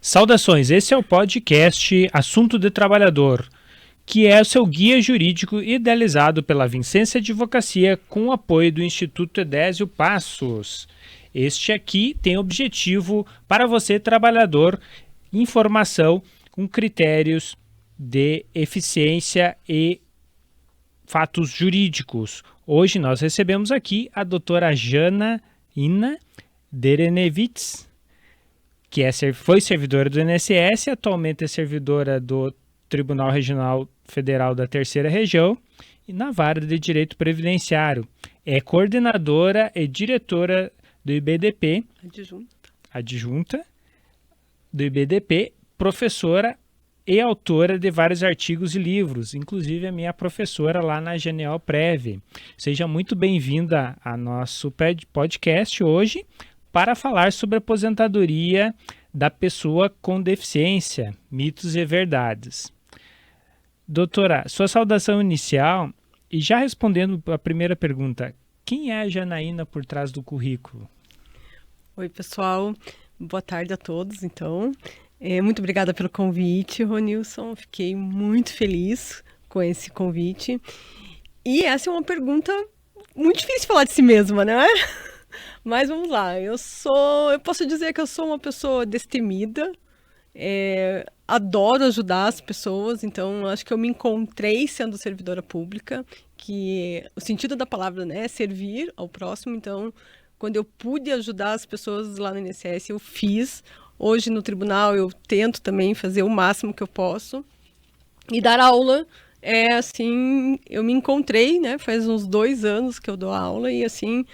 Saudações, esse é o podcast Assunto de Trabalhador, que é o seu guia jurídico idealizado pela Vicência Advocacia com o apoio do Instituto Edésio Passos. Este aqui tem objetivo para você, trabalhador, informação com critérios de eficiência e fatos jurídicos. Hoje nós recebemos aqui a doutora Janaína Derenevitz, que foi servidora do INSS, atualmente é servidora do Tribunal Regional Federal da Terceira Região e na Vara de Direito Previdenciário. É coordenadora e diretora do IBDP, adjunta do IBDP, professora e autora de vários artigos e livros, inclusive a minha professora lá na Genial Prev. Seja muito bem-vinda a nosso podcast hoje para falar sobre a aposentadoria da pessoa com deficiência, mitos e verdades. Doutora, sua saudação inicial e já respondendo a primeira pergunta, quem é a Janaína por trás do currículo? Oi, pessoal. Boa tarde a todos, então. Muito obrigada pelo convite, Ronilson. Fiquei muito feliz com esse convite. E essa é uma pergunta muito difícil falar de si mesma, né? Mas vamos lá. Eu posso dizer que eu sou uma pessoa destemida. Adoro ajudar as pessoas, então acho que eu me encontrei sendo servidora pública, que o sentido da palavra, né, é servir ao próximo. Então, quando eu pude ajudar as pessoas lá no INSS, eu fiz. Hoje no tribunal eu tento também fazer o máximo que eu posso. E dar aula assim, eu me encontrei, né, faz uns 2 anos que eu dou aula e assim,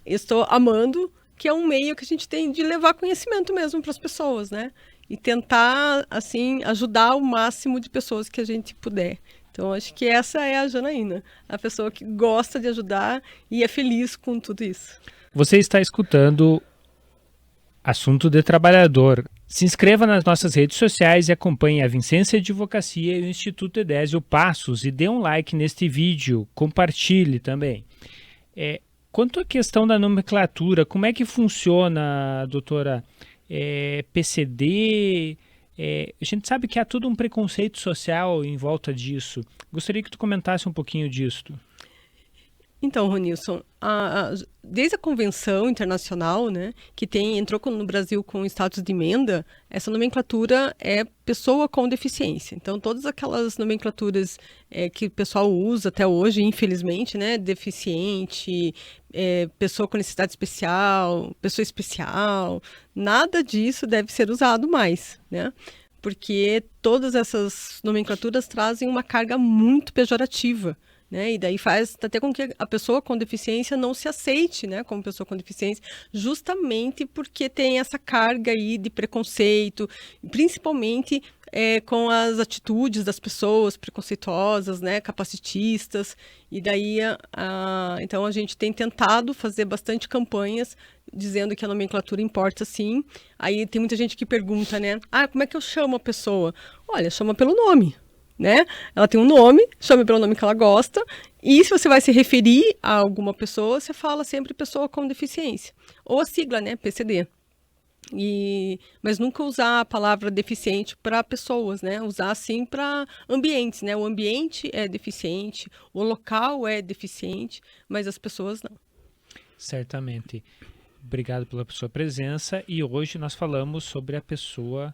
estou amando, que é um meio que a gente tem de levar conhecimento mesmo para as pessoas, né? E tentar, assim, ajudar o máximo de pessoas que a gente puder. Então, acho que essa é a Janaína, a pessoa que gosta de ajudar e é feliz com tudo isso. Você está escutando Assunto de Trabalhador. Se inscreva nas nossas redes sociais e acompanhe a Vicência Advocacia e o Instituto Edésio Passos e dê um like neste vídeo, compartilhe também. Quanto à questão da nomenclatura, como é que funciona, doutora? PCD, a gente sabe que há todo um preconceito social em volta disso. Gostaria que tu comentasse um pouquinho disso. Então, Ronilson, desde a Convenção Internacional, né, que entrou no Brasil com o status de emenda, essa nomenclatura é pessoa com deficiência. Então, todas aquelas nomenclaturas que o pessoal usa até hoje, infelizmente, né, deficiente, pessoa com necessidade especial, pessoa especial, nada disso deve ser usado mais, né? Porque todas essas nomenclaturas trazem uma carga muito pejorativa, né? E daí faz até com que a pessoa com deficiência não se aceite, né, como pessoa com deficiência, justamente porque tem essa carga aí de preconceito, principalmente com as atitudes das pessoas preconceituosas, né, capacitistas. E daí, então, a gente tem tentado fazer bastante campanhas dizendo que a nomenclatura importa sim. Aí tem muita gente que pergunta, né, como é que eu chamo a pessoa? Olha, chama pelo nome. Né? Ela tem um nome, chame pelo nome que ela gosta, e se você vai se referir a alguma pessoa, você fala sempre pessoa com deficiência. Ou a sigla, né? PCD. Mas nunca usar a palavra deficiente para pessoas, né? Usar sim para ambientes, né? O ambiente é deficiente, o local é deficiente, mas as pessoas não. Certamente. Obrigado pela sua presença e hoje nós falamos sobre a pessoa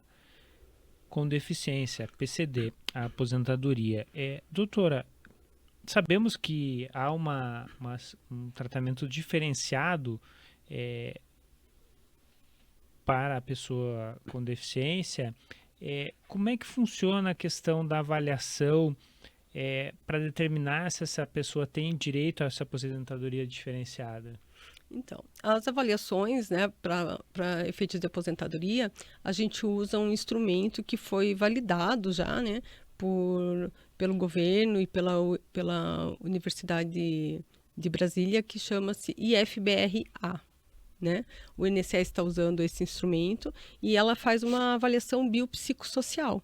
com deficiência, PCD, a aposentadoria. Doutora, sabemos que há um tratamento diferenciado para a pessoa com deficiência. Como é que funciona a questão da avaliação para determinar se essa pessoa tem direito a essa aposentadoria diferenciada? Então, as avaliações, né, para efeitos de aposentadoria, a gente usa um instrumento que foi validado já, né, pelo governo e pela Universidade de Brasília, que chama-se IFBRA. Né? O INSS está usando esse instrumento e ela faz uma avaliação biopsicossocial,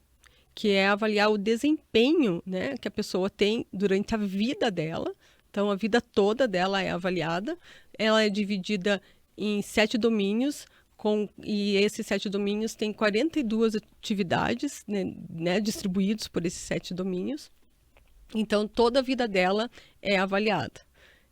que é avaliar o desempenho, né, que a pessoa tem durante a vida dela. Então, a vida toda dela é avaliada. Ela é dividida em 7 domínios, E esses 7 domínios têm 42 atividades, né, distribuídos por esses 7 domínios. Então, toda a vida dela é avaliada.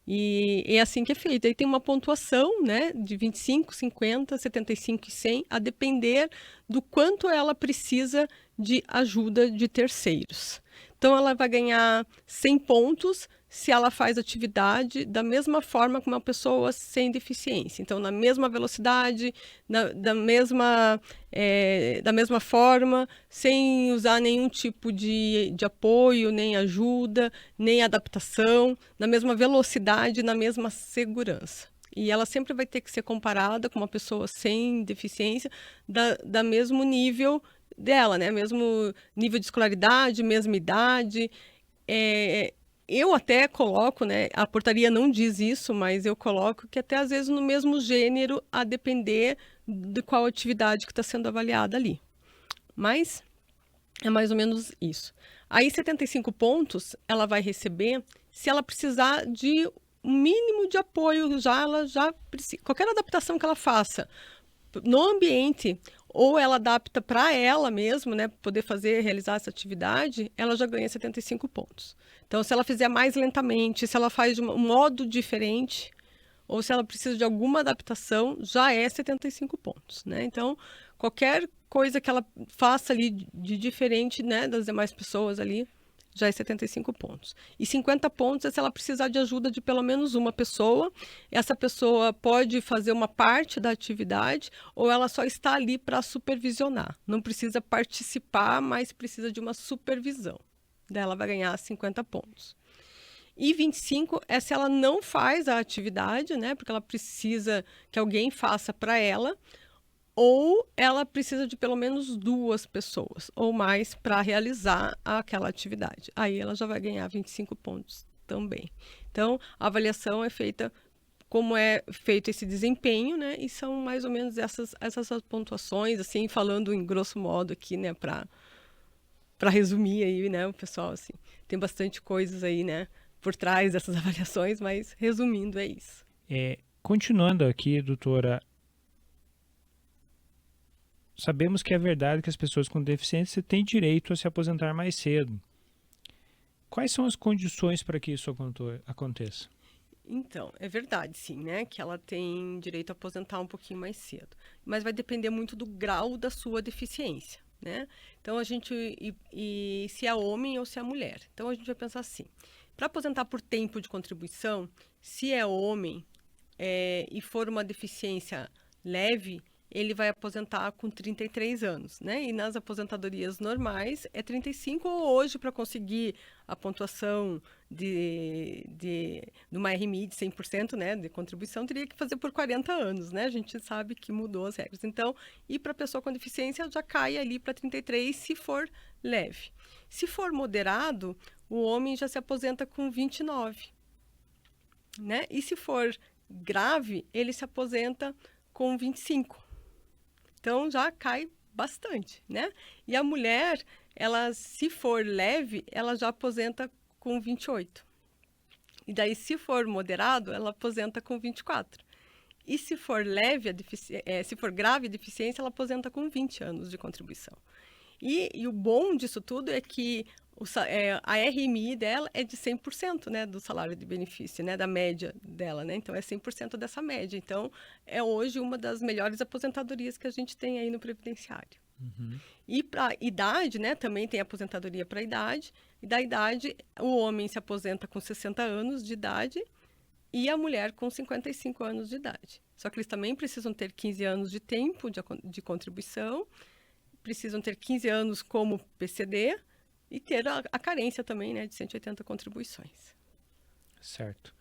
E é assim que é feito. Aí tem uma pontuação, né, de 25, 50, 75 e 100, a depender do quanto ela precisa de ajuda de terceiros. Então, ela vai ganhar 100 pontos se ela faz atividade da mesma forma que uma pessoa sem deficiência. Então, na mesma velocidade, da mesma forma, sem usar nenhum tipo de apoio, nem ajuda, nem adaptação, na mesma velocidade, na mesma segurança. E ela sempre vai ter que ser comparada com uma pessoa sem deficiência da mesmo nível dela, né? Mesmo nível de escolaridade, mesma idade. Eu até coloco, né? A portaria não diz isso, mas eu coloco que até às vezes no mesmo gênero, a depender de qual atividade que está sendo avaliada ali. Mas é mais ou menos isso. Aí 75 pontos ela vai receber se ela precisar de um mínimo de apoio, qualquer adaptação que ela faça no ambiente, ou ela adapta para ela mesmo, né, poder realizar essa atividade, ela já ganha 75 pontos. Então, se ela fizer mais lentamente, se ela faz de um modo diferente, ou se ela precisa de alguma adaptação, já é 75 pontos, né? Então, qualquer coisa que ela faça ali de diferente, né, das demais pessoas ali, já é 75 pontos. E 50 pontos é se ela precisar de ajuda de pelo menos uma pessoa. Essa pessoa pode fazer uma parte da atividade ou ela só está ali para supervisionar. Não precisa participar, mas precisa de uma supervisão. Daí ela vai ganhar 50 pontos. E 25 é se ela não faz a atividade, né? Porque ela precisa que alguém faça para ela, ou ela precisa de pelo menos 2 pessoas ou mais para realizar aquela atividade. Aí ela já vai ganhar 25 pontos também. Então, a avaliação é feita como é feito esse desempenho, né? E são mais ou menos essas pontuações, assim, falando em grosso modo aqui, né? Para resumir aí, né, o pessoal, assim, tem bastante coisas aí, né, por trás dessas avaliações, mas resumindo é isso. Continuando aqui, doutora, sabemos que é verdade que as pessoas com deficiência têm direito a se aposentar mais cedo. Quais são as condições para que isso aconteça? Então, é verdade, sim, né, que ela tem direito a aposentar um pouquinho mais cedo, mas vai depender muito do grau da sua deficiência, né? Então, se é homem ou se é mulher. Então, a gente vai pensar assim, para aposentar por tempo de contribuição, se é homem e for uma deficiência leve, ele vai aposentar com 33 anos, né? E nas aposentadorias normais é 35, ou hoje, para conseguir a pontuação de uma RMI de 100%, né, de contribuição, teria que fazer por 40 anos, né? A gente sabe que mudou as regras. Então, e para pessoa com deficiência, já cai ali para 33, se for leve. Se for moderado, o homem já se aposenta com 29, né? E se for grave, ele se aposenta com 25. Então, já cai bastante, né? E a mulher, ela, se for leve, ela já aposenta com 28. E daí, se for moderado, ela aposenta com 24. E se for leve, se for grave a deficiência, ela aposenta com 20 anos de contribuição. E o bom disso tudo é que a RMI dela é de 100%, né, do salário de benefício, né, da média dela, né? Então, é 100% dessa média. Então, é hoje uma das melhores aposentadorias que a gente tem aí no previdenciário. Uhum. E para idade, né, também tem aposentadoria para idade. E da idade, o homem se aposenta com 60 anos de idade e a mulher com 55 anos de idade. Só que eles também precisam ter 15 anos de tempo de contribuição, precisam ter 15 anos como PCD, e ter a carência também, né, de 180 contribuições. Certo.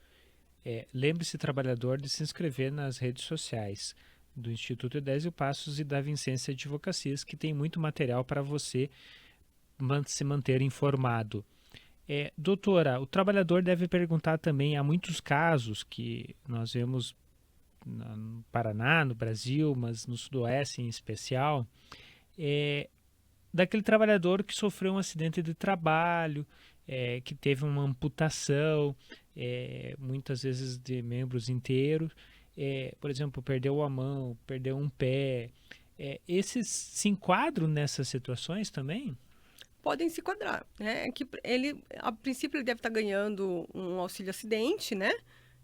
Lembre-se, trabalhador, de se inscrever nas redes sociais do Instituto Edésio Passos e da Vicência Advocacias, que tem muito material para você se manter informado. Doutora, o trabalhador deve perguntar também, há muitos casos que nós vemos no Paraná, no Brasil, mas no Sudoeste em especial, daquele trabalhador que sofreu um acidente de trabalho, que teve uma amputação, muitas vezes de membros inteiros, por exemplo, perdeu a mão, perdeu um pé, esses se enquadram nessas situações também? Podem se enquadrar, né? É que ele, a princípio, ele deve estar ganhando um auxílio acidente, né?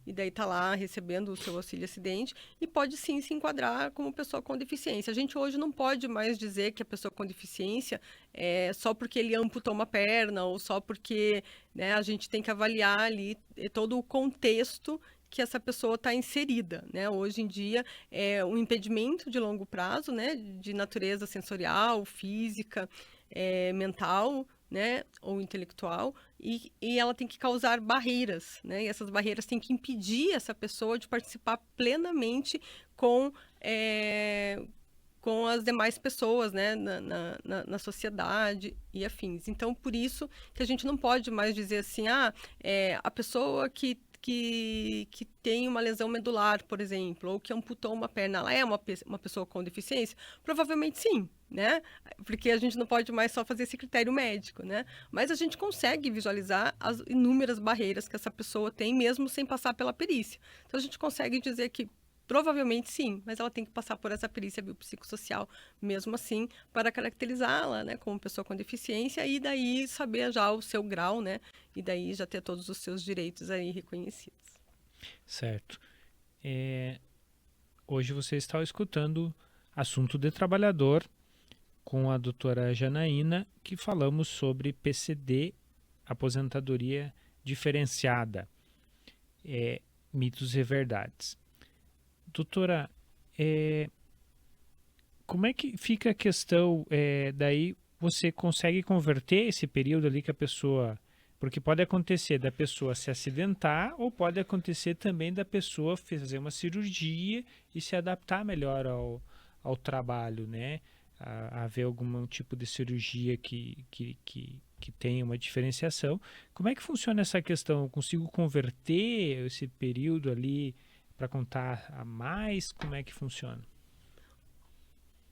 E daí está lá recebendo o seu auxílio acidente e pode sim se enquadrar como pessoa com deficiência. A gente hoje não pode mais dizer que a pessoa com deficiência é só porque ele amputou uma perna ou só porque, né, a gente tem que avaliar ali todo o contexto que essa pessoa está inserida, né? Hoje em dia é um impedimento de longo prazo, né, de natureza sensorial, física, mental, né, ou intelectual, e ela tem que causar barreiras, né, e essas barreiras têm que impedir essa pessoa de participar plenamente com, com as demais pessoas, né, na sociedade e afins. Então, por isso que a gente não pode mais dizer assim, a pessoa que tem uma lesão medular, por exemplo, ou que amputou uma perna, ela é uma pessoa com deficiência? Provavelmente sim, né? Porque a gente não pode mais só fazer esse critério médico, né? Mas a gente consegue visualizar as inúmeras barreiras que essa pessoa tem, mesmo sem passar pela perícia. Então, a gente consegue dizer que provavelmente sim, mas ela tem que passar por essa perícia biopsicossocial mesmo assim para caracterizá-la, né, como pessoa com deficiência e daí saber já o seu grau, né, e daí já ter todos os seus direitos aí reconhecidos. Certo. Hoje você está escutando Assunto de Trabalhador com a doutora Janaína, que falamos sobre PCD, aposentadoria diferenciada, mitos e verdades. Doutora, como é que fica a questão, daí você consegue converter esse período ali que a pessoa... Porque pode acontecer da pessoa se acidentar ou pode acontecer também da pessoa fazer uma cirurgia e se adaptar melhor ao trabalho, né? Haver algum tipo de cirurgia que tenha uma diferenciação. Como é que funciona essa questão? Eu consigo converter esse período ali para contar a mais? Como é que funciona?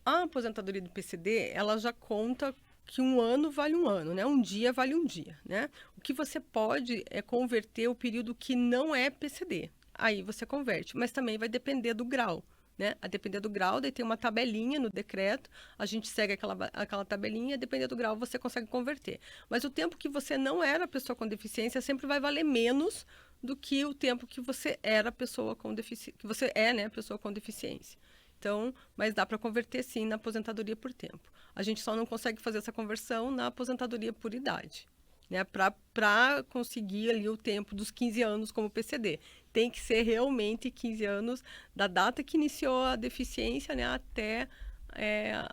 A aposentadoria do PCD, ela já conta que um ano vale um ano, né? Um dia vale um dia, né? O que você pode é converter o período que não é PCD. Aí você converte, mas também vai depender do grau, né? A depender do grau, daí tem uma tabelinha no decreto, a gente segue aquela tabelinha, dependendo do grau você consegue converter. Mas o tempo que você não era pessoa com deficiência sempre vai valer menos do que o tempo que você era pessoa com deficiência, que você é, né, pessoa com deficiência. Então, mas dá para converter sim na aposentadoria por tempo. A gente só não consegue fazer essa conversão na aposentadoria por idade, né? Para conseguir ali o tempo dos 15 anos como PCD. Tem que ser realmente 15 anos da data que iniciou a deficiência, né, até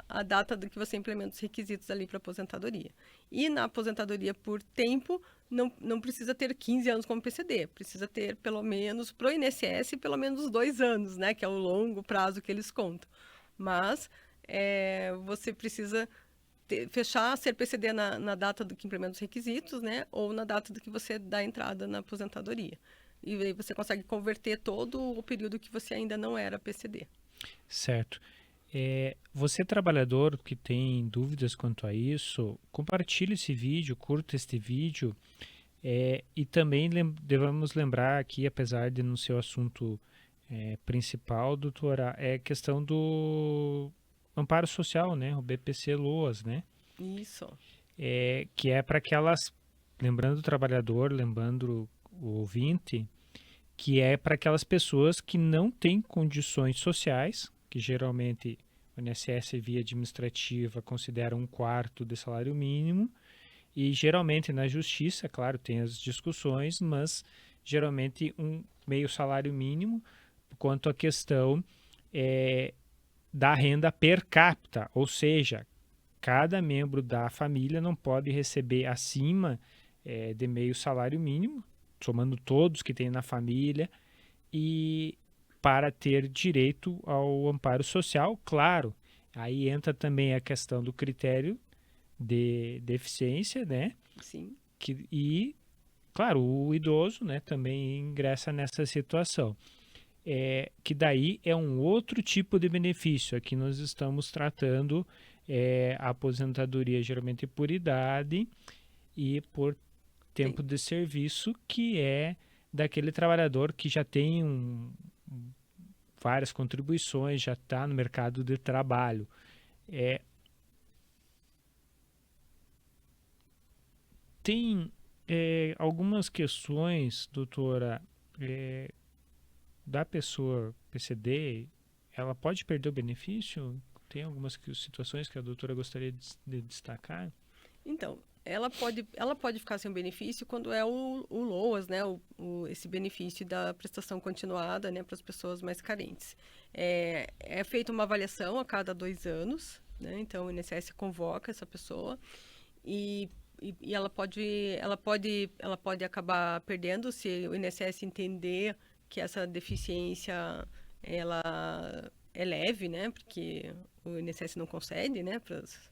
a data que você implementa os requisitos ali para aposentadoria. E na aposentadoria por tempo, não precisa ter 15 anos como PCD, precisa ter pelo menos, para o INSS, pelo menos 2 anos, né, que é o longo prazo que eles contam. Mas você precisa fechar, ser PCD na data do que implementa os requisitos, né, ou na data do que você dá entrada na aposentadoria. E aí você consegue converter todo o período que você ainda não era PCD. Certo. Você, trabalhador que tem dúvidas quanto a isso, compartilhe esse vídeo, curta este vídeo, e também devemos lembrar aqui, apesar de não ser o assunto principal, doutora, é a questão do amparo social, né, o BPC-LOAS, né? Isso. Que é para aquelas, lembrando o trabalhador, lembrando o ouvinte, que é para aquelas pessoas que não têm condições sociais, que geralmente o INSS via administrativa considera 1/4 do salário mínimo, e geralmente na justiça, claro, tem as discussões, mas geralmente um meio salário mínimo, quanto à questão da renda per capita, ou seja, cada membro da família não pode receber acima de meio salário mínimo, somando todos que tem na família, e para ter direito ao amparo social, claro, aí entra também a questão do critério de deficiência, né? Sim. E, claro, o idoso, né, também ingressa nessa situação. Que daí é um outro tipo de benefício. Aqui nós estamos tratando a aposentadoria geralmente por idade e por tempo Sim. de serviço, que é daquele trabalhador que já tem várias contribuições, já está no mercado de trabalho. Tem algumas questões, doutora, da pessoa PCD, ela pode perder o benefício? Tem algumas situações que a doutora gostaria de destacar? Então, ela pode ficar sem o benefício quando é o LOAS, né? Esse benefício da prestação continuada, né, para as pessoas mais carentes. É feita uma avaliação a cada 2 anos, né? Então, o INSS convoca essa pessoa e ela pode acabar perdendo se o INSS entender que essa deficiência ela é leve, né? Porque o INSS não concede, né,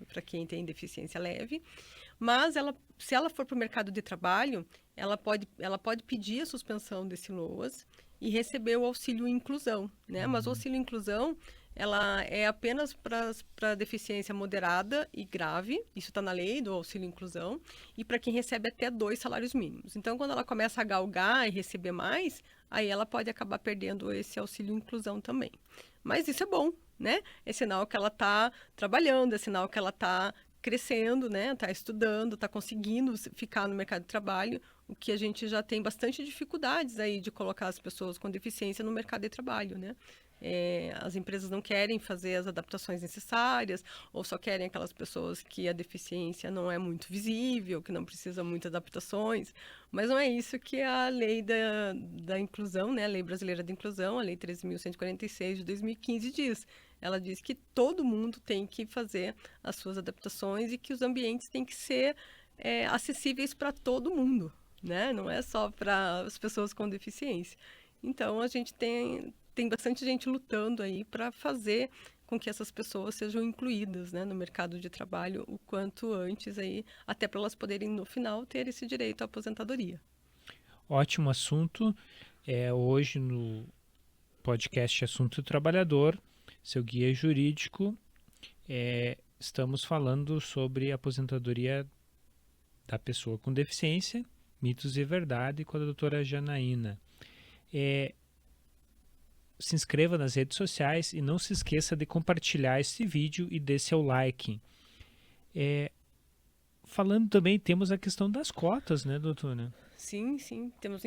para quem tem deficiência leve. Mas se ela for para o mercado de trabalho, ela pode pedir a suspensão desse LOAS e receber o auxílio inclusão, né? Mas o auxílio inclusão, ela é apenas para deficiência moderada e grave, isso está na lei do auxílio inclusão, e para quem recebe até 2 salários mínimos. Então, quando ela começa a galgar e receber mais, aí ela pode acabar perdendo esse auxílio inclusão também. Mas isso é bom, né? É sinal que ela está trabalhando, é sinal que ela está crescendo, né? Está estudando, está conseguindo ficar no mercado de trabalho, o que a gente já tem bastante dificuldades aí de colocar as pessoas com deficiência no mercado de trabalho, né? As empresas não querem fazer as adaptações necessárias, ou só querem aquelas pessoas que a deficiência não é muito visível, que não precisa muitas adaptações, mas não é isso que a lei da inclusão, né, a Lei Brasileira de Inclusão, a Lei 13.146 de 2015 diz. Ela diz que todo mundo tem que fazer as suas adaptações e que os ambientes têm que ser acessíveis para todo mundo, né? Não é só para as pessoas com deficiência. Então, a gente tem bastante gente lutando aí para fazer com que essas pessoas sejam incluídas, né, no mercado de trabalho o quanto antes aí, até para elas poderem no final ter esse direito à aposentadoria. Ótimo assunto. Hoje no podcast Assunto Trabalhador, seu guia jurídico, estamos falando sobre a aposentadoria da pessoa com deficiência, mitos e verdade, com a doutora Janaína. Se inscreva nas redes sociais e não se esqueça de compartilhar esse vídeo e dê seu like. Falando também, temos a questão das cotas, né, doutora? Sim, temos,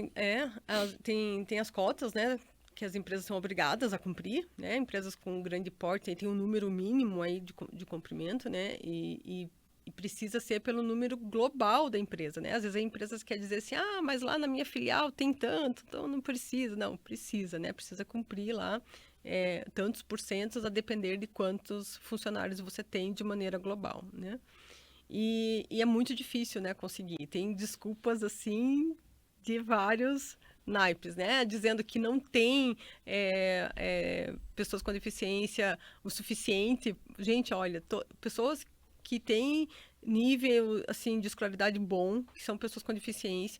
tem as cotas, né, que as empresas são obrigadas a cumprir, né, empresas com grande porte tem um número mínimo aí de cumprimento, né, e precisa ser pelo número global da empresa, né? Às vezes a empresa quer dizer assim, mas lá na minha filial tem tanto, então não precisa. Não, precisa, né? Precisa cumprir lá tantos porcentos a depender de quantos funcionários você tem de maneira global, né? E é muito difícil, né, conseguir. Tem desculpas, assim, de vários naipes, né? Dizendo que não tem pessoas com deficiência o suficiente. Gente, olha, pessoas que têm nível assim de escolaridade bom, que são pessoas com deficiência,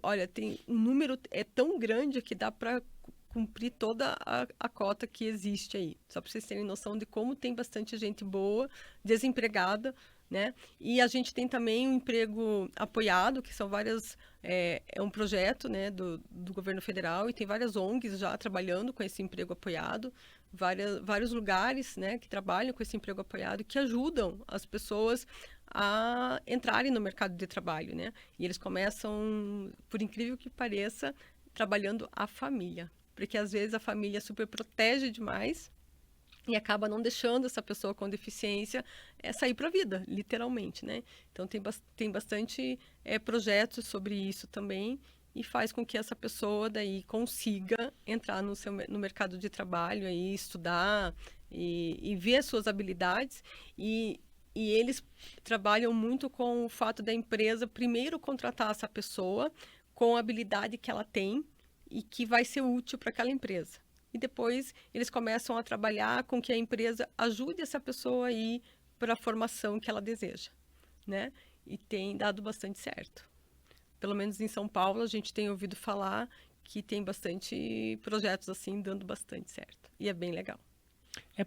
olha, tem um número tão grande que dá para cumprir toda a cota que existe aí. Só para vocês terem noção de como tem bastante gente boa, desempregada, né? E a gente tem também um emprego apoiado, que são várias... É um projeto, né, do governo federal, e tem várias ONGs já trabalhando com esse emprego apoiado, vários lugares, né, que trabalham com esse emprego apoiado, que ajudam as pessoas a entrarem no mercado de trabalho, né? E eles começam, por incrível que pareça, trabalhando a família. Porque às vezes a família super protege demais e acaba não deixando essa pessoa com deficiência sair para a vida, literalmente, né? Então tem bastante projetos sobre isso também, e faz com que essa pessoa daí consiga entrar no mercado de trabalho, aí, estudar e ver as suas habilidades. E eles trabalham muito com o fato da empresa primeiro contratar essa pessoa com a habilidade que ela tem e que vai ser útil para aquela empresa. E depois eles começam a trabalhar com que a empresa ajude essa pessoa a ir para a formação que ela deseja, né? E tem dado bastante certo. Pelo menos em São Paulo a gente tem ouvido falar que tem bastante projetos assim dando bastante certo. E é bem legal.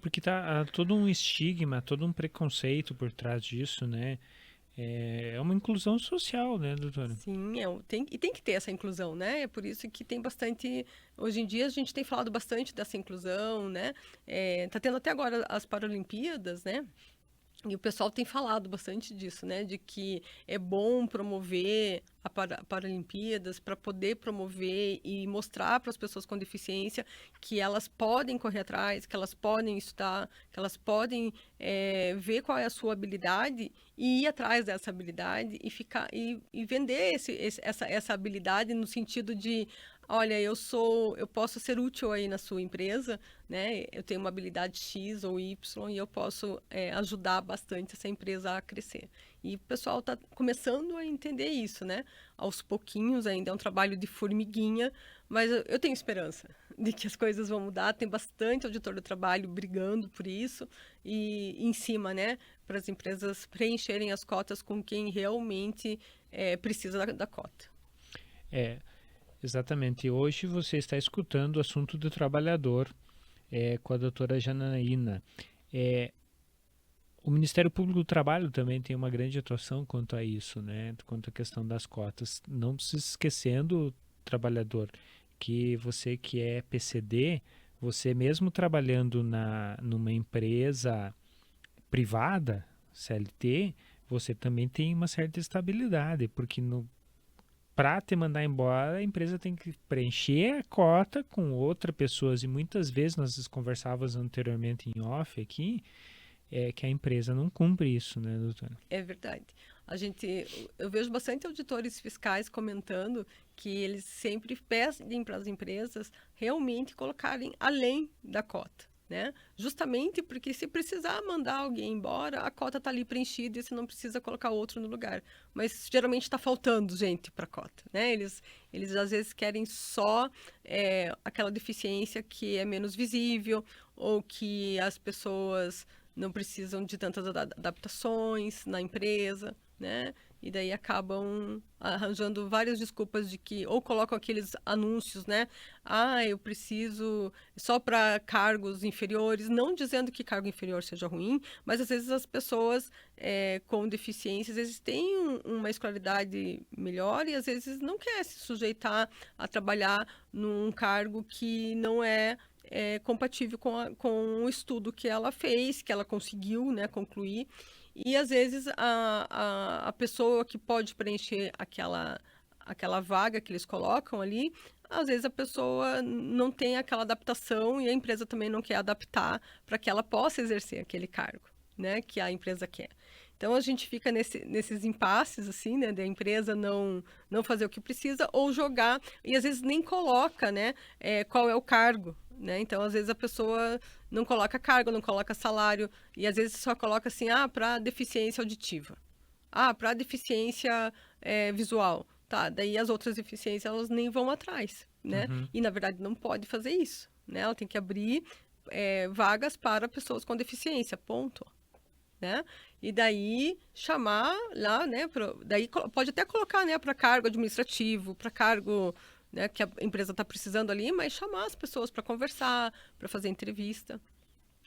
Porque tá todo um estigma, todo um preconceito por trás disso, né? É uma inclusão social, né, doutora? Sim, tem que ter essa inclusão, né? É por isso que tem bastante. Hoje em dia a gente tem falado bastante dessa inclusão, né? Tá tendo até agora as Paralimpíadas, né? E o pessoal tem falado bastante disso, né? De que é bom promover a Paralimpíadas para poder promover e mostrar para as pessoas com deficiência que elas podem correr atrás, que elas podem estudar, que elas podem ver qual é a sua habilidade e ir atrás dessa habilidade e ficar e vender essa habilidade no sentido de olha, eu posso ser útil aí na sua empresa, né? Eu tenho uma habilidade X ou Y e eu posso ajudar bastante essa empresa a crescer. E o pessoal está começando a entender isso, né? Aos pouquinhos, ainda é um trabalho de formiguinha, mas eu tenho esperança de que as coisas vão mudar. Tem bastante auditor do trabalho brigando por isso e em cima, né? Para as empresas preencherem as cotas com quem realmente precisa da cota. Exatamente. Hoje você está escutando o assunto do trabalhador com a doutora Janaína. O Ministério Público do Trabalho também tem uma grande atuação quanto a isso, né? Quanto à questão das cotas. Não se esquecendo, trabalhador, que você que é PCD, você mesmo trabalhando numa empresa privada, CLT, você também tem uma certa estabilidade, porque para te mandar embora, a empresa tem que preencher a cota com outras pessoas. E muitas vezes, nós conversávamos anteriormente em off aqui, que a empresa não cumpre isso, né, doutora? É verdade. Eu vejo bastante auditores fiscais comentando que eles sempre pedem para as empresas realmente colocarem além da cota, né? Justamente porque se precisar mandar alguém embora, a cota está ali preenchida e você não precisa colocar outro no lugar. Mas geralmente está faltando gente para a cota, né? Eles às vezes querem só aquela deficiência que é menos visível ou que as pessoas não precisam de tantas adaptações na empresa, né? E daí acabam arranjando várias desculpas de que ou colocam aqueles anúncios, né? Ah, eu preciso só para cargos inferiores, não dizendo que cargo inferior seja ruim, mas às vezes as pessoas com deficiência, às vezes têm uma escolaridade melhor e às vezes não quer se sujeitar a trabalhar num cargo que não é compatível com o estudo que ela fez, que ela conseguiu, né, concluir. E às vezes a pessoa que pode preencher aquela vaga que eles colocam ali, às vezes a pessoa não tem aquela adaptação e a empresa também não quer adaptar para que ela possa exercer aquele cargo, né, que a empresa quer. Então a gente fica nesses impasses assim, né, da empresa não fazer o que precisa ou jogar e às vezes nem coloca, né, qual é o cargo, né? Então às vezes a pessoa não coloca cargo, não coloca salário e às vezes só coloca assim, para deficiência auditiva, para deficiência visual, tá? Daí as outras deficiências elas nem vão atrás, né? Uhum. E na verdade não pode fazer isso, né? Ela tem que abrir vagas para pessoas com deficiência, ponto. Né? E daí chamar lá, né? Daí pode até colocar, né, para cargo administrativo, para cargo, né, que a empresa está precisando ali, mas chamar as pessoas para conversar, para fazer entrevista.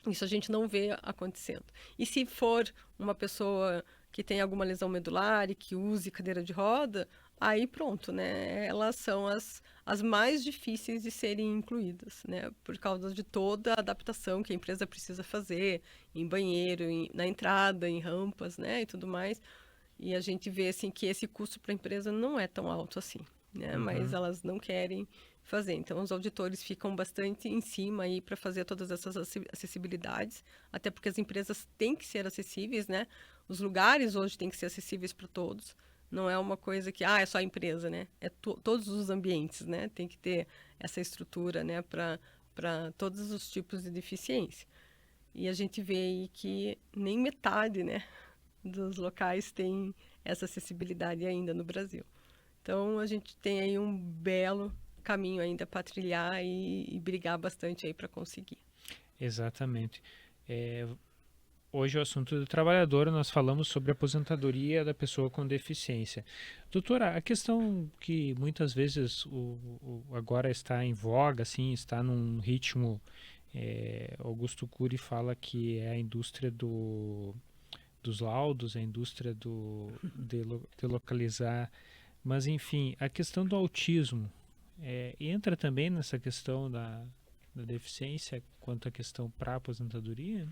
Isso a gente não vê acontecendo. E se for uma pessoa que tem alguma lesão medular e que use cadeira de roda, aí pronto, né? Elas são as mais difíceis de serem incluídas, né? Por causa de toda a adaptação que a empresa precisa fazer em banheiro, na entrada, em rampas, né? E tudo mais. E a gente vê assim que esse custo para a empresa não é tão alto assim, né? Uhum. Mas elas não querem fazer. Então, os auditores ficam bastante em cima aí para fazer todas essas acessibilidades, até porque as empresas têm que ser acessíveis, né? Os lugares hoje têm que ser acessíveis para todos. Não é uma coisa que, é só a empresa, né? É todos os ambientes, né? Tem que ter essa estrutura, né? Para todos os tipos de deficiência. E a gente vê aí que nem metade, né? Dos locais tem essa acessibilidade ainda no Brasil. Então, a gente tem aí um belo caminho ainda para trilhar e brigar bastante aí para conseguir. Exatamente. Hoje o assunto do trabalhador, nós falamos sobre a aposentadoria da pessoa com deficiência. Doutora, a questão que muitas vezes agora está em voga, assim, está num ritmo, Augusto Cury fala que é a indústria dos laudos, a indústria de localizar. Mas, enfim, a questão do autismo entra também nessa questão da deficiência quanto à questão para aposentadoria?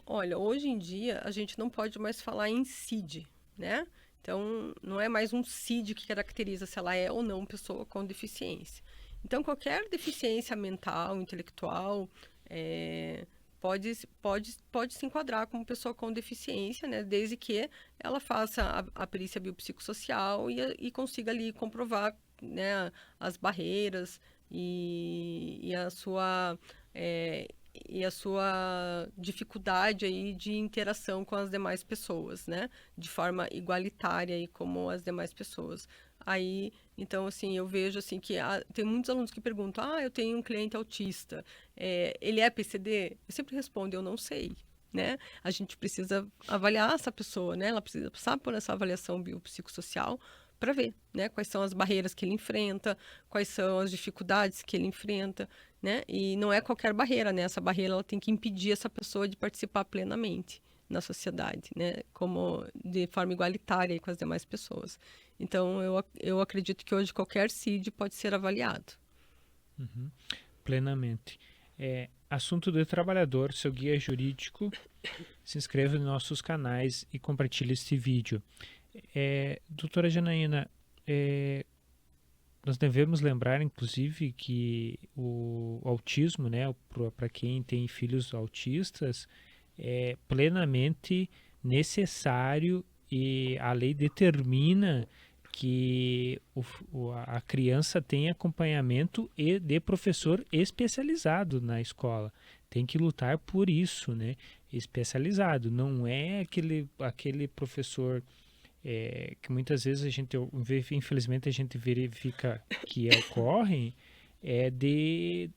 Olha, hoje em dia a gente não pode mais falar em CID, né? Então, não é mais um CID que caracteriza se ela é ou não pessoa com deficiência. Então, qualquer deficiência mental, intelectual, pode se enquadrar como pessoa com deficiência, né? Desde que ela faça a perícia biopsicossocial e consiga ali comprovar, né, as barreiras e a sua dificuldade aí de interação com as demais pessoas, né? De forma igualitária aí como as demais pessoas. Aí, então, assim, eu vejo assim que tem muitos alunos que perguntam: eu tenho um cliente autista, ele é PCD? Eu sempre respondo: eu não sei, né? A gente precisa avaliar essa pessoa, né? Ela precisa passar por essa avaliação biopsicossocial para ver, né, quais são as barreiras que ele enfrenta, quais são as dificuldades que ele enfrenta, né? E não é qualquer barreira, né? Essa barreira ela tem que impedir essa pessoa de participar plenamente na sociedade, né? Como de forma igualitária com as demais pessoas. Então, eu acredito que hoje qualquer CID pode ser avaliado. Uhum. Plenamente. Assunto do trabalhador, seu guia jurídico. Se inscreva nos nossos canais e compartilhe este vídeo. Doutora Janaína, nós devemos lembrar, inclusive, que o autismo, né, para quem tem filhos autistas, é plenamente necessário e a lei determina que a criança tem acompanhamento de professor especializado na escola. Tem que lutar por isso, né? Especializado. Não é aquele professor que muitas vezes infelizmente a gente verifica que ocorrem, de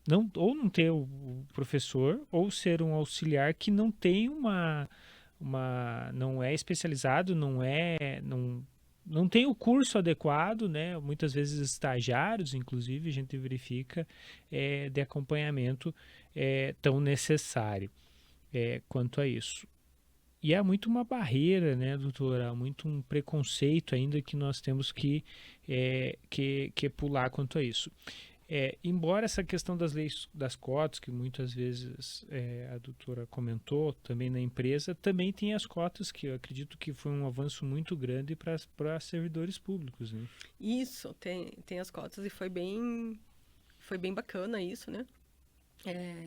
não ter o professor ou ser um auxiliar que não tem não é especializado, não tem o curso adequado, né? Muitas vezes estagiários, inclusive, a gente verifica de acompanhamento tão necessário quanto a isso. E há muito uma barreira, né, doutora? Há muito um preconceito ainda que nós temos que pular quanto a isso. Embora essa questão das leis das cotas, que muitas vezes a doutora comentou também na empresa, também tem as cotas, que eu acredito que foi um avanço muito grande para servidores públicos, né? Isso, tem as cotas e foi bem bacana isso, né?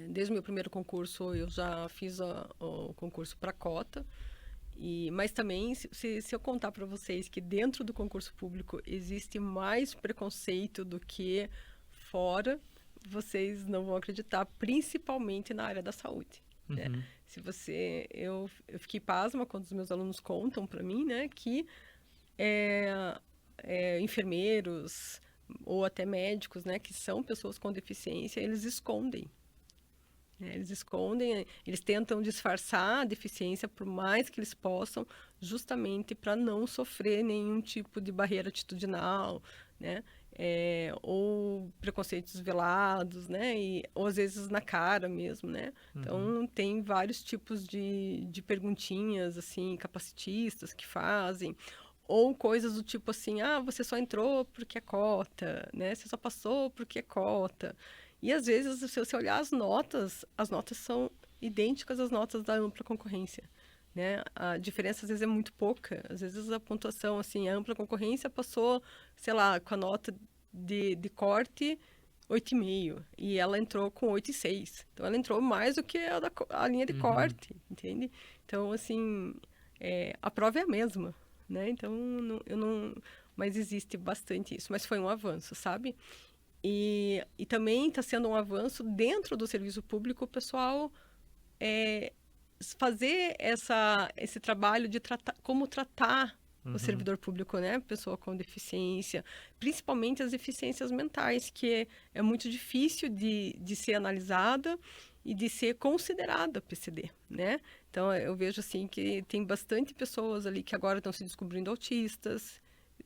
Desde o meu primeiro concurso eu já fiz o concurso para cota, mas também se eu contar para vocês que dentro do concurso público existe mais preconceito do que fora, vocês não vão acreditar, principalmente na área da saúde. Uhum. Né? Eu fiquei pasma quando os meus alunos contam para mim, né, que enfermeiros ou até médicos, né, que são pessoas com deficiência, eles escondem. Eles tentam disfarçar a deficiência por mais que eles possam, justamente para não sofrer nenhum tipo de barreira atitudinal, né? Ou preconceitos velados, né? Ou às vezes na cara mesmo, né? Uhum. Então, tem vários tipos de perguntinhas, assim, capacitistas que fazem, ou coisas do tipo assim: você só entrou porque é cota, né? Você só passou porque é cota. E às vezes, se você olhar as notas são idênticas às notas da ampla concorrência, né? A diferença às vezes é muito pouca. Às vezes a pontuação, assim, a ampla concorrência passou, sei lá, com a nota de corte 8,5 e ela entrou com 8,6. Então ela entrou mais do que a linha de corte, entende? Então, assim, a prova é a mesma, né? Então, mas existe bastante isso. Mas foi um avanço, sabe? E também está sendo um avanço dentro do serviço público, o pessoal fazer esse trabalho de como tratar o servidor público, né? Pessoa com deficiência, principalmente as deficiências mentais, que é muito difícil de ser analisada e de ser considerada PCD, né? Então, eu vejo assim que tem bastante pessoas ali que agora estão se descobrindo autistas,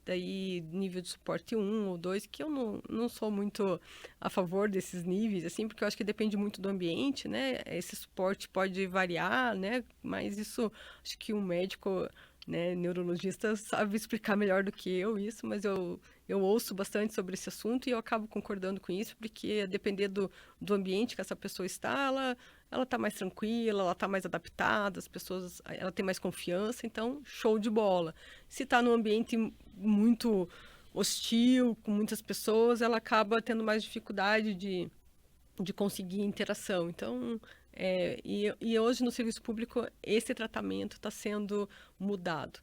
daí nível de suporte 1 ou 2, que eu não sou muito a favor desses níveis, assim, porque eu acho que depende muito do ambiente, né? Esse suporte pode variar, né? Mas isso, acho que um médico, né, neurologista sabe explicar melhor do que eu isso, mas eu ouço bastante sobre esse assunto e eu acabo concordando com isso, porque a depender do ambiente que essa pessoa está, ela está mais tranquila, ela está mais adaptada, as pessoas, ela tem mais confiança, então show de bola. Se está num ambiente muito hostil, com muitas pessoas, ela acaba tendo mais dificuldade de conseguir interação. Então, e hoje no serviço público esse tratamento está sendo mudado.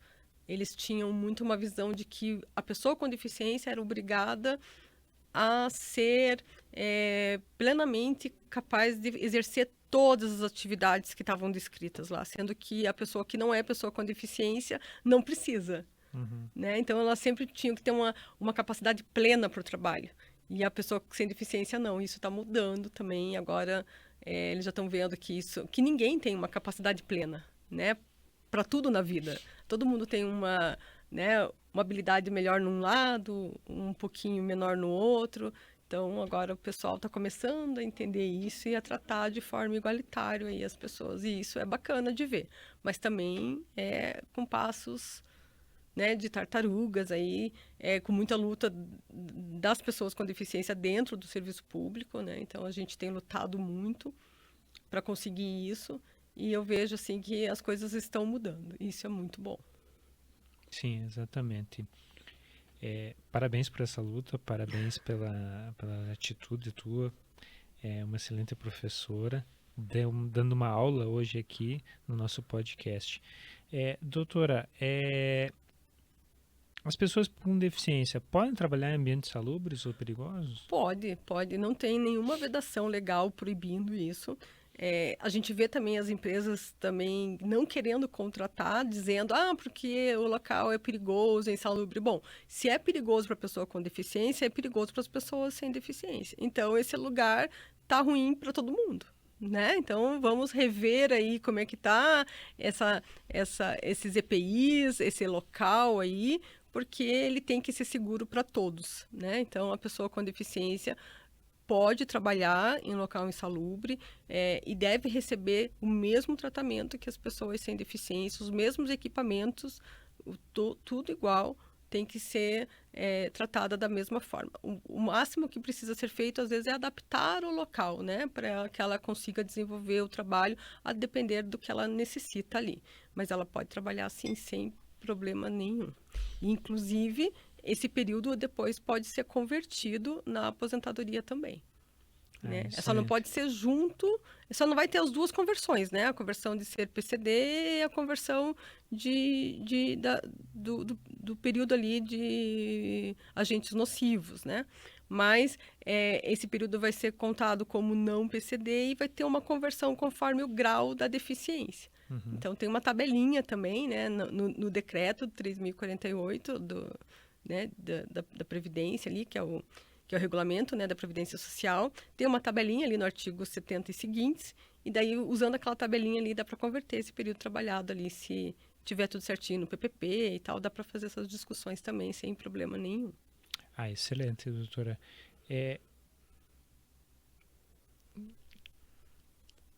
Eles tinham muito uma visão de que a pessoa com deficiência era obrigada a ser plenamente capaz de exercer todas as atividades que estavam descritas lá, sendo que a pessoa que não é pessoa com deficiência não precisa. Uhum. Né? Então, ela sempre tinha que ter uma capacidade plena para o trabalho. E a pessoa sem deficiência não. Isso está mudando também. Agora, eles já estão vendo que ninguém tem uma capacidade plena, né? Para tudo na vida. Todo mundo tem uma habilidade melhor num lado, um pouquinho menor no outro. Então, agora o pessoal está começando a entender isso e a tratar de forma igualitária aí as pessoas. E isso é bacana de ver. Mas também com passos, né, de tartarugas aí, com muita luta das pessoas com deficiência dentro do serviço público, né? Então a gente tem lutado muito para conseguir isso e eu vejo assim que as coisas estão mudando. Isso é muito bom. Sim, exatamente. Parabéns por essa luta, parabéns pela atitude tua. É uma excelente professora, dando uma aula hoje aqui no nosso podcast. Doutora, as pessoas com deficiência podem trabalhar em ambientes salubres ou perigosos? Pode. Não tem nenhuma vedação legal proibindo isso. A gente vê também as empresas também não querendo contratar, dizendo, porque o local é perigoso, é insalubre. Bom, se é perigoso para a pessoa com deficiência, é perigoso para as pessoas sem deficiência. Então, esse lugar tá ruim para todo mundo. Né? Então vamos rever aí como é que tá esses EPIs, esse local aí, porque ele tem que ser seguro para todos, né? Então a pessoa com deficiência pode trabalhar em local insalubre e deve receber o mesmo tratamento que as pessoas sem deficiência, os mesmos equipamentos, tudo igual, tem que ser tratada da mesma forma. O máximo que precisa ser feito, às vezes, é adaptar o local, né? Para que ela consiga desenvolver o trabalho a depender do que ela necessita ali. Mas ela pode trabalhar assim, sem problema nenhum. Inclusive, esse período depois pode ser convertido na aposentadoria também. Né? Só não pode ser junto, só não vai ter as duas conversões, né? A conversão de ser PCD e a conversão do período ali de agentes nocivos, né? Mas esse período vai ser contado como não PCD e vai ter uma conversão conforme o grau da deficiência. Uhum. Então, tem uma tabelinha também, né? No decreto 3.048 da Previdência ali, que é o regulamento, né, da Previdência Social, tem uma tabelinha ali no artigo 70 e seguintes, e daí, usando aquela tabelinha ali, dá para converter esse período trabalhado ali, se tiver tudo certinho no PPP e tal, dá para fazer essas discussões também, sem problema nenhum. Excelente, doutora.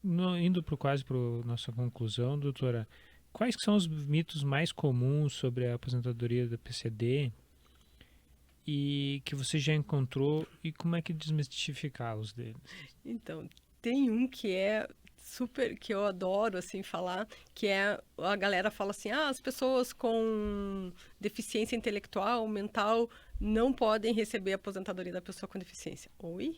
Indo quase para a nossa conclusão, doutora, quais que são os mitos mais comuns sobre a aposentadoria da PCD e que você já encontrou e como é que desmistificá-los deles? Então, tem um que é super, que eu adoro assim falar, que a galera fala assim, as pessoas com deficiência intelectual, mental, não podem receber a aposentadoria da pessoa com deficiência. Oi?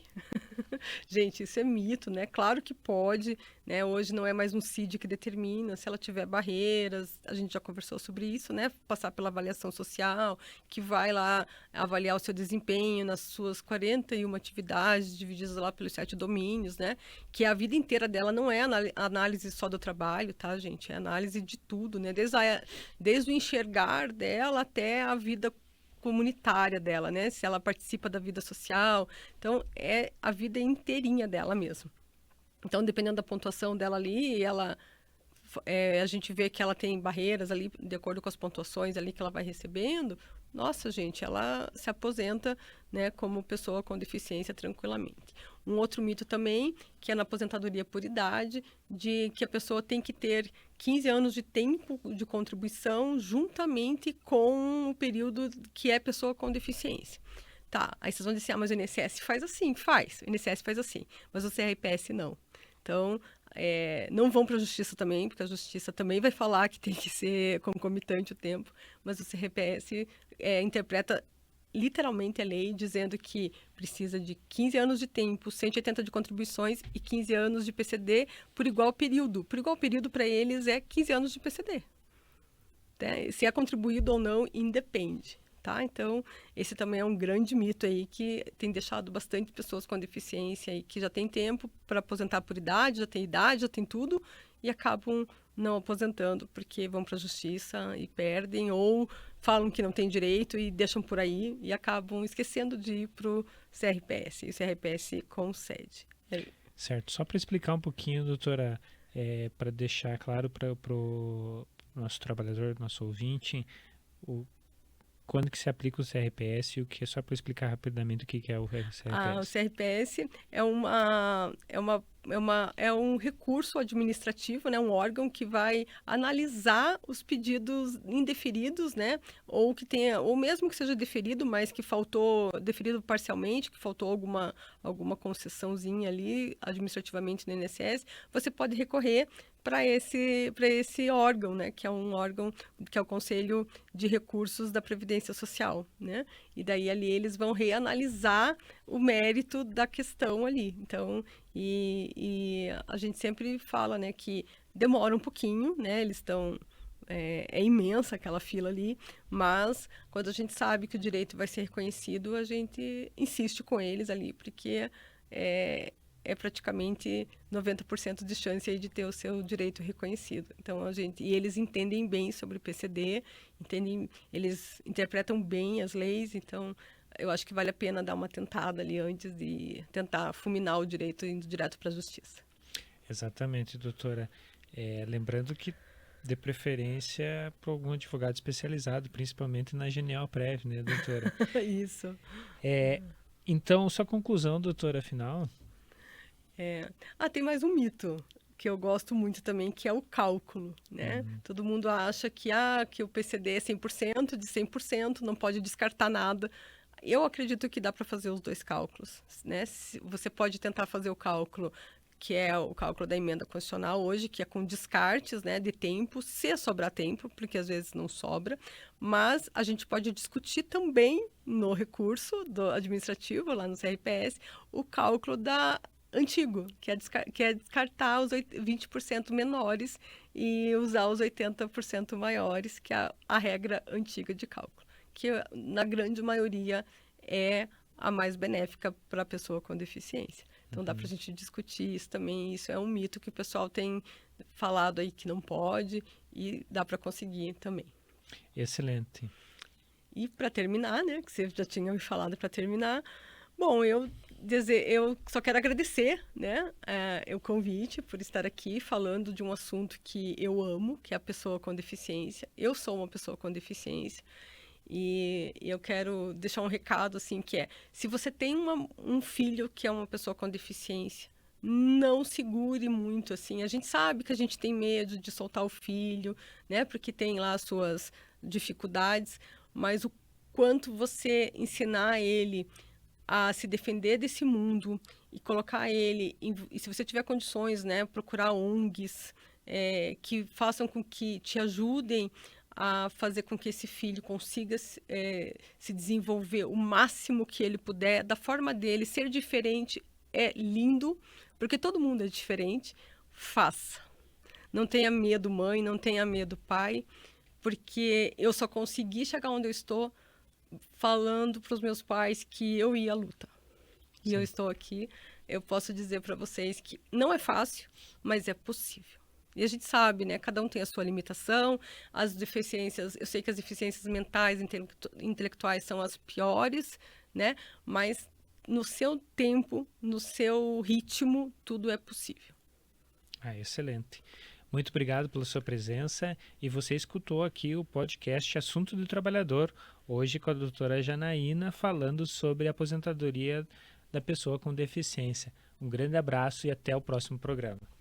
Gente, isso é mito, né? Claro que pode, né? Hoje não é mais um CID que determina, se ela tiver barreiras, a gente já conversou sobre isso, né? Passar pela avaliação social, que vai lá avaliar o seu desempenho nas suas 41 atividades, divididas lá pelos 7 domínios, né? Que a vida inteira dela não é análise só do trabalho, tá, gente? É análise de tudo, né? Desde o enxergar dela até a vida comunitária dela, né? Se ela participa da vida social. Então, é a vida inteirinha dela mesmo. Então, dependendo da pontuação dela ali, ela a gente vê que ela tem barreiras ali, de acordo com as pontuações ali que ela vai recebendo, nossa, gente, ela se aposenta, né, como pessoa com deficiência tranquilamente. Um outro mito também, que é na aposentadoria por idade, de que a pessoa tem que ter 15 anos de tempo de contribuição juntamente com o período que é pessoa com deficiência. Tá, aí vocês vão dizer, mas o INSS faz assim, faz, o INSS faz assim, mas o CRPS não. Então, não vão para a justiça também, porque a justiça também vai falar que tem que ser concomitante o tempo, mas o CRPS interpreta literalmente a lei, dizendo que precisa de 15 anos de tempo, 180 de contribuições e 15 anos de PCD por igual período. Por igual período, para eles, é 15 anos de PCD. Né? Se é contribuído ou não, independe. Tá? Então, esse também é um grande mito aí que tem deixado bastante pessoas com deficiência e que já tem tempo para aposentar por idade, já tem tudo, e acabam não aposentando porque vão para a justiça e perdem, ou falam que não tem direito e deixam por aí e acabam esquecendo de ir para o CRPS, e o CRPS concede. Certo. Só para explicar um pouquinho, doutora, para deixar claro para o nosso trabalhador, nosso ouvinte, quando que se aplica o CRPS e o que é, só para explicar rapidamente o que é o CRPS. O CRPS é um recurso administrativo, né, um órgão que vai analisar os pedidos indeferidos, né, ou mesmo que seja deferido, mas que faltou, deferido parcialmente, que faltou alguma concessãozinha ali administrativamente no INSS, você pode recorrer para esse órgão, né, que é um órgão que é o Conselho de Recursos da Previdência Social, né? E daí ali eles vão reanalisar o mérito da questão ali. Então, e a gente sempre fala, né, que demora um pouquinho, né? Eles estão é imensa aquela fila ali, mas quando a gente sabe que o direito vai ser reconhecido, a gente insiste com eles ali, porque é praticamente 90% de chance aí de ter o seu direito reconhecido. Então, e eles entendem bem sobre o PCD, eles interpretam bem as leis, então eu acho que vale a pena dar uma tentada ali antes de tentar fulminar o direito indo direto para a justiça. Exatamente, doutora. Lembrando que, de preferência, para algum advogado especializado, principalmente na Genialprev, né, doutora? Isso. Então, sua conclusão, doutora, final? Tem mais um mito que eu gosto muito também, que é o cálculo, né? Todo mundo acha que o PCD é 100%, de 100%, não pode descartar nada. Eu acredito que dá para fazer os dois cálculos, né? Você pode tentar fazer o cálculo, que é o cálculo da emenda constitucional hoje, que é com descartes, né, de tempo, se sobrar tempo, porque às vezes não sobra, mas a gente pode discutir também no recurso do administrativo, lá no CRPS, o cálculo antigo, que é descartar os 20% menores e usar os 80% maiores, que é a regra antiga de cálculo, que na grande maioria é a mais benéfica para a pessoa com deficiência. Então dá para a gente discutir isso também, isso é um mito que o pessoal tem falado aí que não pode e dá para conseguir também. Excelente. E para terminar, né, que você já tinha me falado para terminar, bom, eu só quero agradecer, né, o convite por estar aqui falando de um assunto que eu amo, que é a pessoa com deficiência. Eu sou uma pessoa com deficiência e eu quero deixar um recado, assim, que se você tem um filho que é uma pessoa com deficiência, não segure muito, assim. A gente sabe que a gente tem medo de soltar o filho, né, porque tem lá as suas dificuldades, mas o quanto você ensinar ele a se defender desse mundo e colocar ele, e se você tiver condições, né, procurar ONGs que façam com que te ajudem a fazer com que esse filho consiga se desenvolver o máximo que ele puder, da forma dele. Ser diferente é lindo, porque todo mundo é diferente. Faça. Não tenha medo, mãe, não tenha medo, pai, porque eu só consegui chegar onde eu estou falando para os meus pais que eu ia à luta. E eu estou aqui, eu posso dizer para vocês que não é fácil, mas é possível. E a gente sabe, né? Cada um tem a sua limitação, as deficiências, eu sei que as deficiências mentais, intelectuais são as piores, né? Mas no seu tempo, no seu ritmo, tudo é possível. Excelente. Muito obrigado pela sua presença e você escutou aqui o podcast Assunto do Trabalhador, hoje com a doutora Janaína falando sobre a aposentadoria da pessoa com deficiência. Um grande abraço e até o próximo programa.